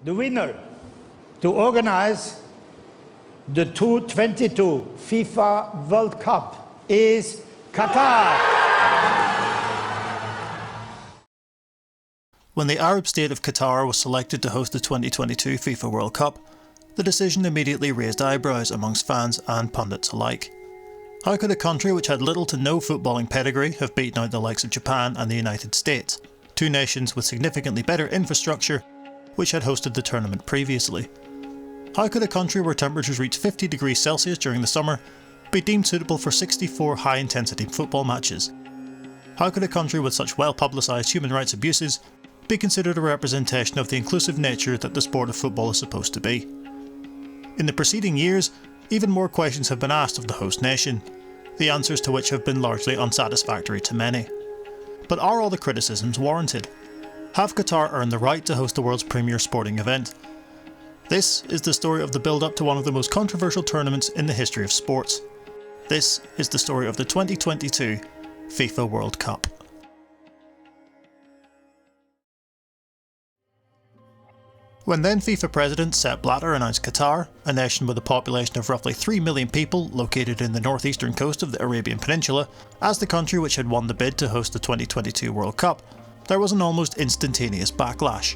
The winner to organize the 2022 FIFA World Cup is Qatar. When the Arab state of Qatar was selected to host the 2022 FIFA World Cup, the decision immediately raised eyebrows amongst fans and pundits alike. How could a country which had little to no footballing pedigree have beaten out the likes of Japan and the United States, two nations with significantly better infrastructure which had hosted the tournament previously? How could a country where temperatures reach 50 degrees Celsius during the summer be deemed suitable for 64 high-intensity football matches? How could a country with such well-publicised human rights abuses be considered a representation of the inclusive nature that the sport of football is supposed to be? In the preceding years, even more questions have been asked of the host nation, the answers to which have been largely unsatisfactory to many. But are all the criticisms warranted? Have Qatar earned the right to host the world's premier sporting event? This is the story of the build-up to one of the most controversial tournaments in the history of sports. This is the story of the 2022 FIFA World Cup. When then FIFA President Sepp Blatter announced Qatar, a nation with a population of roughly 3 million people located in the northeastern coast of the Arabian Peninsula, as the country which had won the bid to host the 2022 World Cup, there was an almost instantaneous backlash.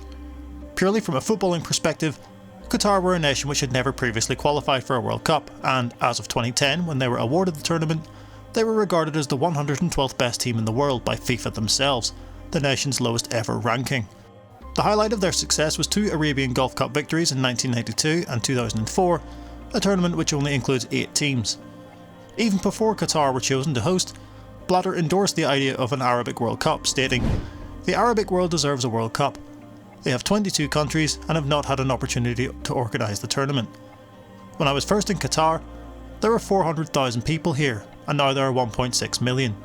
Purely from a footballing perspective, Qatar were a nation which had never previously qualified for a World Cup, and as of 2010, when they were awarded the tournament, they were regarded as the 112th best team in the world by FIFA themselves, the nation's lowest ever ranking. The highlight of their success was 2 Arabian Gulf Cup victories in 1992 and 2004, a tournament which only includes 8 teams. Even before Qatar were chosen to host, Blatter endorsed the idea of an Arabic World Cup, stating, "The Arabic world deserves a World Cup. They have 22 countries and have not had an opportunity to organise the tournament. When I was first in Qatar, there were 400,000 people here, and now there are 1.6 million.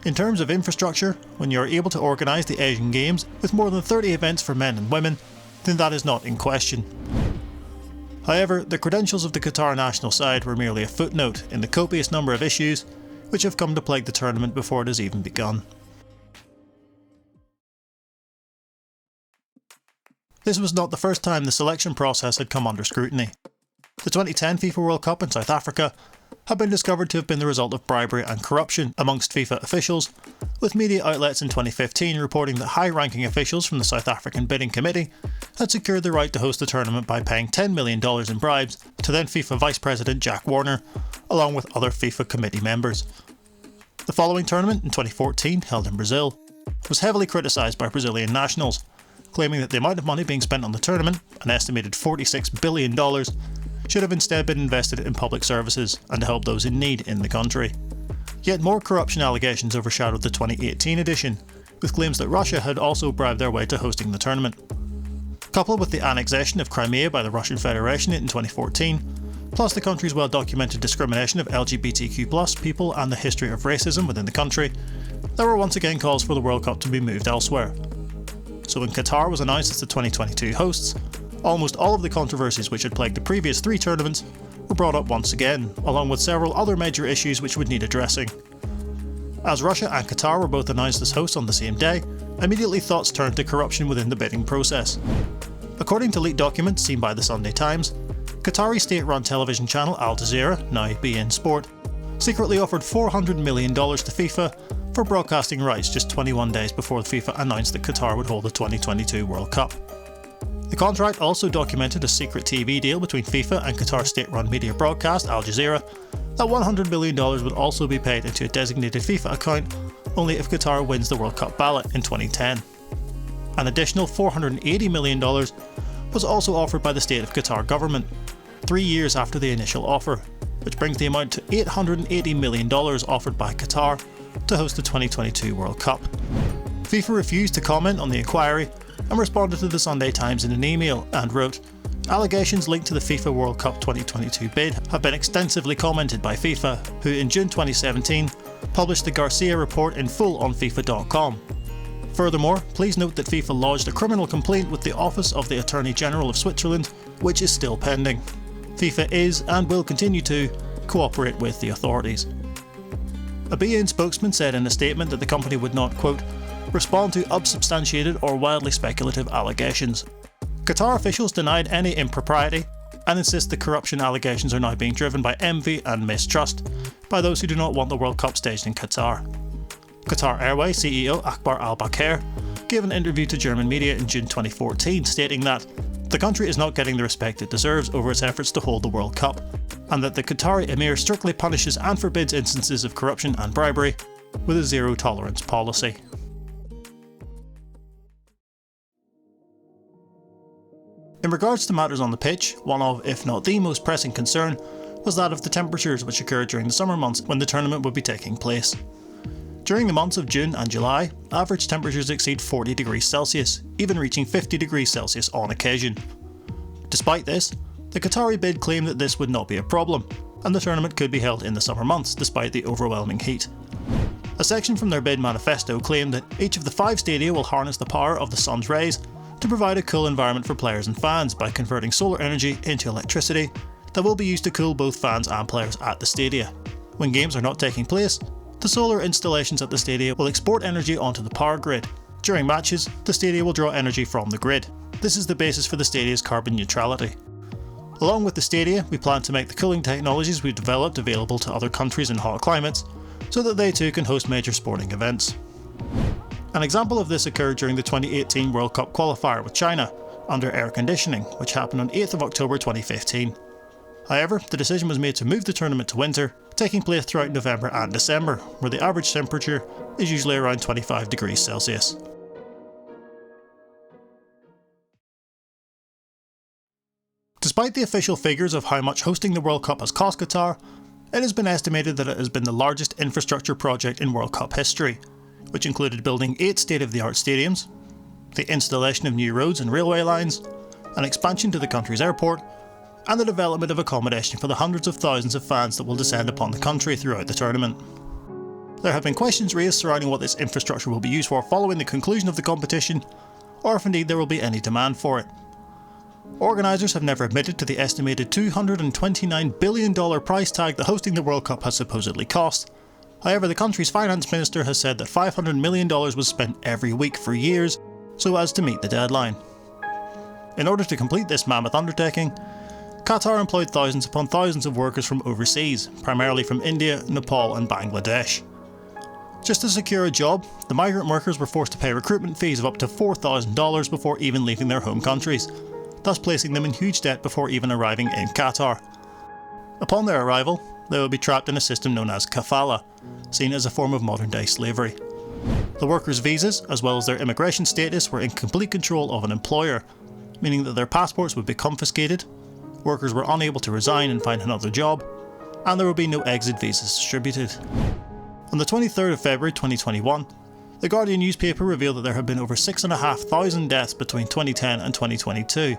In terms of infrastructure, when you are able to organise the Asian Games with more than 30 events for men and women, then that is not in question." However, the credentials of the Qatar national side were merely a footnote in the copious number of issues which have come to plague the tournament before it has even begun. This was not the first time the selection process had come under scrutiny. The 2010 FIFA World Cup in South Africa had been discovered to have been the result of bribery and corruption amongst FIFA officials, with media outlets in 2015 reporting that high-ranking officials from the South African bidding committee had secured the right to host the tournament by paying $10 million in bribes to then FIFA Vice President Jack Warner, along with other FIFA committee members. The following tournament in 2014, held in Brazil, was heavily criticised by Brazilian nationals, claiming that the amount of money being spent on the tournament, an estimated $46 billion, should have instead been invested in public services and to help those in need in the country. Yet more corruption allegations overshadowed the 2018 edition, with claims that Russia had also bribed their way to hosting the tournament. Coupled with the annexation of Crimea by the Russian Federation in 2014, plus the country's well-documented discrimination of LGBTQ+ people and the history of racism within the country, there were once again calls for the World Cup to be moved elsewhere. So when Qatar was announced as the 2022 hosts, almost all of the controversies which had plagued the previous 3 tournaments were brought up once again, along with several other major issues which would need addressing. As Russia and Qatar were both announced as hosts on the same day, immediately thoughts turned to corruption within the bidding process. According to leaked documents seen by the Sunday Times, Qatari state-run television channel Al Jazeera, now beIN Sport, secretly offered $400 million to FIFA for broadcasting rights just 21 days before FIFA announced that Qatar would hold the 2022 World Cup. The contract also documented a secret TV deal between FIFA and Qatar state-run media broadcast Al Jazeera that $100 million would also be paid into a designated FIFA account only if Qatar wins the World Cup ballot in 2010. An additional $480 million was also offered by the state of Qatar government, 3 years after the initial offer, which brings the amount to $880 million offered by Qatar to host the 2022 World Cup. FIFA refused to comment on the inquiry and responded to the Sunday Times in an email and wrote, "Allegations linked to the FIFA World Cup 2022 bid have been extensively commented by FIFA, who in June 2017 published the Garcia report in full on FIFA.com. Furthermore, please note that FIFA lodged a criminal complaint with the Office of the Attorney General of Switzerland, which is still pending. FIFA is and will continue to cooperate with the authorities." A beIN spokesman said in a statement that the company would not, quote, "respond to unsubstantiated or wildly speculative allegations." Qatar officials denied any impropriety and insist the corruption allegations are now being driven by envy and mistrust by those who do not want the World Cup staged in Qatar. Qatar Airways CEO Akbar Al-Bakr gave an interview to German media in June 2014 stating that the country is not getting the respect it deserves over its efforts to hold the World Cup, and that the Qatari Emir strictly punishes and forbids instances of corruption and bribery with a zero-tolerance policy. In regards to matters on the pitch, one of, if not the most pressing concern was that of the temperatures which occurred during the summer months when the tournament would be taking place. During the months of June and July, average temperatures exceed 40 degrees Celsius, even reaching 50 degrees Celsius on occasion. Despite this, the Qatari bid claimed that this would not be a problem, and the tournament could be held in the summer months despite the overwhelming heat. A section from their bid manifesto claimed that each of the 5 stadia will harness the power of the sun's rays to provide a cool environment for players and fans by converting solar energy into electricity that will be used to cool both fans and players at the stadia. When games are not taking place, the solar installations at the stadia will export energy onto the power grid. During matches, the stadia will draw energy from the grid. This is the basis for the stadia's carbon neutrality. Along with the stadia, we plan to make the cooling technologies we've developed available to other countries in hot climates, so that they too can host major sporting events. An example of this occurred during the 2018 World Cup qualifier with China, under air conditioning, which happened on 8th of October 2015. However, the decision was made to move the tournament to winter, taking place throughout November and December, where the average temperature is usually around 25 degrees Celsius. Despite the official figures of how much hosting the World Cup has cost Qatar, it has been estimated that it has been the largest infrastructure project in World Cup history, which included building 8 state-of-the-art stadiums, the installation of new roads and railway lines, an expansion to the country's airport, and the development of accommodation for the hundreds of thousands of fans that will descend upon the country throughout the tournament. There have been questions raised surrounding what this infrastructure will be used for following the conclusion of the competition, or if indeed there will be any demand for it. Organisers have never admitted to the estimated $229 billion price tag that hosting the World Cup has supposedly cost. However, the country's finance minister has said that $500 million was spent every week for years so as to meet the deadline. In order to complete this mammoth undertaking, Qatar employed thousands upon thousands of workers from overseas, primarily from India, Nepal and Bangladesh. Just to secure a job, the migrant workers were forced to pay recruitment fees of up to $4,000 before even leaving their home countries, thus placing them in huge debt before even arriving in Qatar. Upon their arrival, they would be trapped in a system known as kafala, seen as a form of modern-day slavery. The workers' visas, as well as their immigration status, were in complete control of an employer, meaning that their passports would be confiscated, workers were unable to resign and find another job, and there would be no exit visas distributed. On the 23rd of February 2021, the Guardian newspaper revealed that there had been over 6,500 deaths between 2010 and 2022.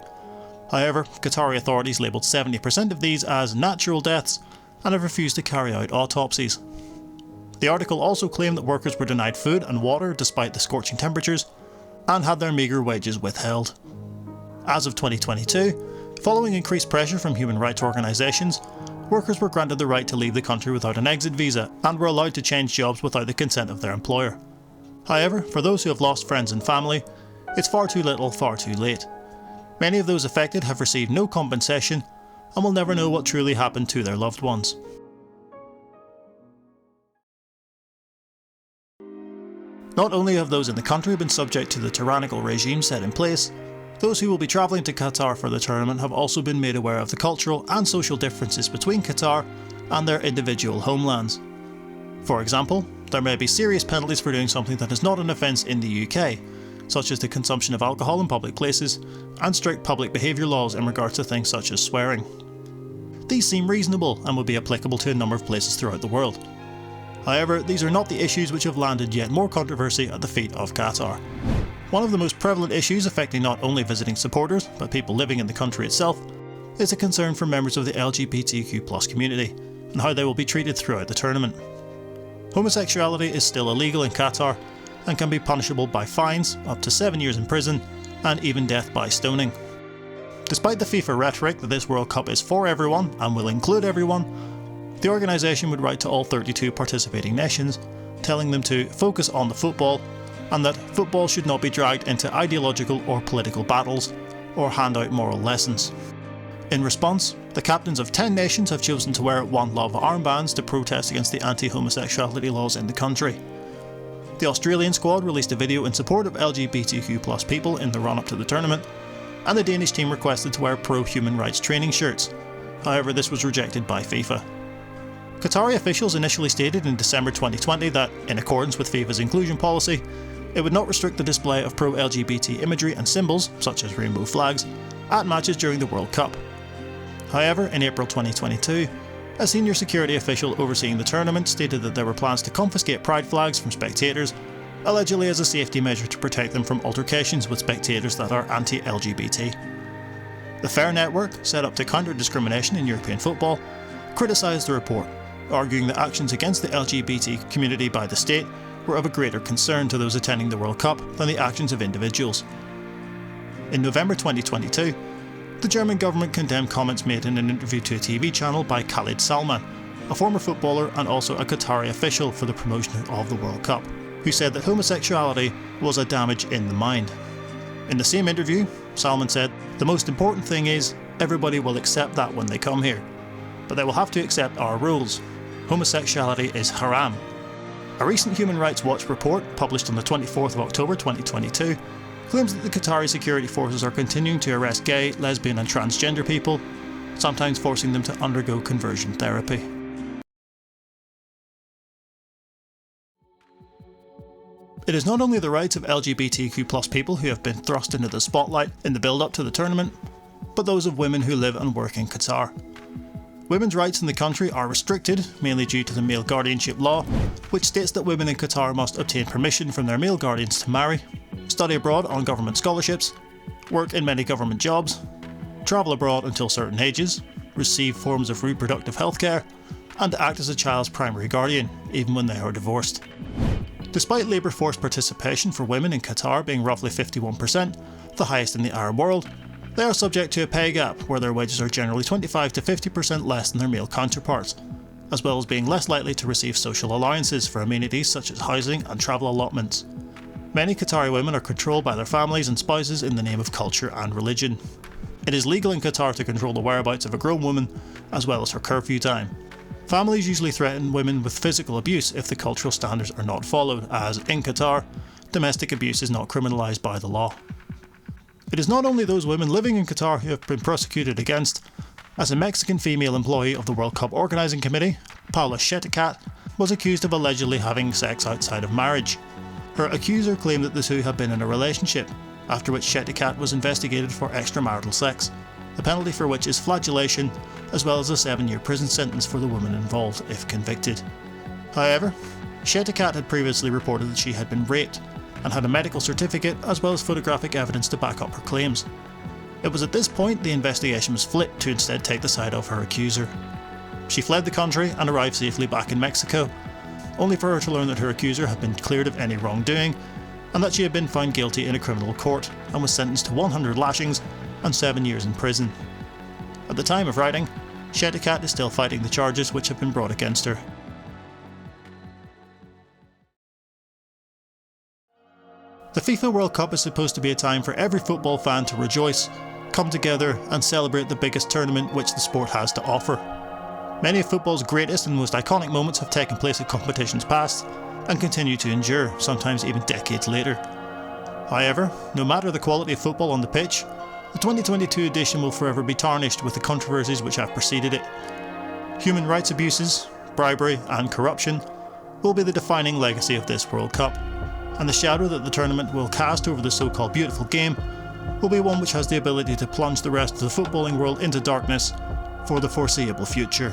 However, Qatari authorities labelled 70% of these as natural deaths and have refused to carry out autopsies. The article also claimed that workers were denied food and water despite the scorching temperatures and had their meagre wages withheld. As of 2022, following increased pressure from human rights organisations, workers were granted the right to leave the country without an exit visa and were allowed to change jobs without the consent of their employer. However, for those who have lost friends and family, it's far too little, far too late. Many of those affected have received no compensation and will never know what truly happened to their loved ones. Not only have those in the country been subject to the tyrannical regime set in place, those who will be travelling to Qatar for the tournament have also been made aware of the cultural and social differences between Qatar and their individual homelands. For example, there may be serious penalties for doing something that is not an offence in the UK, such as the consumption of alcohol in public places and strict public behaviour laws in regards to things such as swearing. These seem reasonable and would be applicable to a number of places throughout the world. However, these are not the issues which have landed yet more controversy at the feet of Qatar. One of the most prevalent issues affecting not only visiting supporters, but people living in the country itself, is a concern for members of the LGBTQ+ community and how they will be treated throughout the tournament. Homosexuality is still illegal in Qatar and can be punishable by fines, up to 7 years in prison, and even death by stoning. Despite the FIFA rhetoric that this World Cup is for everyone and will include everyone, the organisation would write to all 32 participating nations, telling them to focus on the football and that football should not be dragged into ideological or political battles, or hand out moral lessons. In response, the captains of 10 nations have chosen to wear One Love armbands to protest against the anti-homosexuality laws in the country. The Australian squad released a video in support of LGBTQ+ people in the run-up to the tournament, and the Danish team requested to wear pro-human rights training shirts. However, this was rejected by FIFA. Qatari officials initially stated in December 2020 that, in accordance with FIFA's inclusion policy, it would not restrict the display of pro-LGBT imagery and symbols, such as rainbow flags, at matches during the World Cup. However, in April 2022, a senior security official overseeing the tournament stated that there were plans to confiscate pride flags from spectators, allegedly as a safety measure to protect them from altercations with spectators that are anti-LGBT. The FAIR network, set up to counter discrimination in European football, criticised the report, arguing that actions against the LGBT community by the state were of a greater concern to those attending the World Cup than the actions of individuals. In November 2022, the German government condemned comments made in an interview to a TV channel by Khalid Salman, a former footballer and also a Qatari official for the promotion of the World Cup, who said that homosexuality was a damage in the mind. In the same interview, Salman said, "The most important thing is, everybody will accept that when they come here. But they will have to accept our rules. Homosexuality is haram." A recent Human Rights Watch report, published on the 24th of October 2022, claims that the Qatari security forces are continuing to arrest gay, lesbian and transgender people, sometimes forcing them to undergo conversion therapy. It is not only the rights of LGBTQ+ people who have been thrust into the spotlight in the build-up to the tournament, but those of women who live and work in Qatar. Women's rights in the country are restricted, mainly due to the male guardianship law, which states that women in Qatar must obtain permission from their male guardians to marry, study abroad on government scholarships, work in many government jobs, travel abroad until certain ages, receive forms of reproductive health care, and act as a child's primary guardian, even when they are divorced. Despite labour force participation for women in Qatar being roughly 51%, the highest in the Arab world, they are subject to a pay gap where their wages are generally 25 to 50% less than their male counterparts, as well as being less likely to receive social allowances for amenities such as housing and travel allotments. Many Qatari women are controlled by their families and spouses in the name of culture and religion. It is legal in Qatar to control the whereabouts of a grown woman, as well as her curfew time. Families usually threaten women with physical abuse if the cultural standards are not followed, as in Qatar, domestic abuse is not criminalised by the law. It is not only those women living in Qatar who have been prosecuted against, as a Mexican female employee of the World Cup Organising Committee, Paula Shetticat, was accused of allegedly having sex outside of marriage. Her accuser claimed that the two had been in a relationship, after which Shetticat was investigated for extramarital sex, the penalty for which is flagellation, as well as a 7-year prison sentence for the woman involved if convicted. However, Shetticat had previously reported that she had been raped, and had a medical certificate as well as photographic evidence to back up her claims. It was at this point the investigation was flipped to instead take the side of her accuser. She fled the country and arrived safely back in Mexico, only for her to learn that her accuser had been cleared of any wrongdoing, and that she had been found guilty in a criminal court and was sentenced to 100 lashings and 7 years in prison. At the time of writing, Shetticat is still fighting the charges which have been brought against her. The FIFA World Cup is supposed to be a time for every football fan to rejoice, come together and celebrate the biggest tournament which the sport has to offer. Many of football's greatest and most iconic moments have taken place at competitions past and continue to endure, sometimes even decades later. However, no matter the quality of football on the pitch, the 2022 edition will forever be tarnished with the controversies which have preceded it. Human rights abuses, bribery and corruption will be the defining legacy of this World Cup, and the shadow that the tournament will cast over the so-called beautiful game will be one which has the ability to plunge the rest of the footballing world into darkness for the foreseeable future.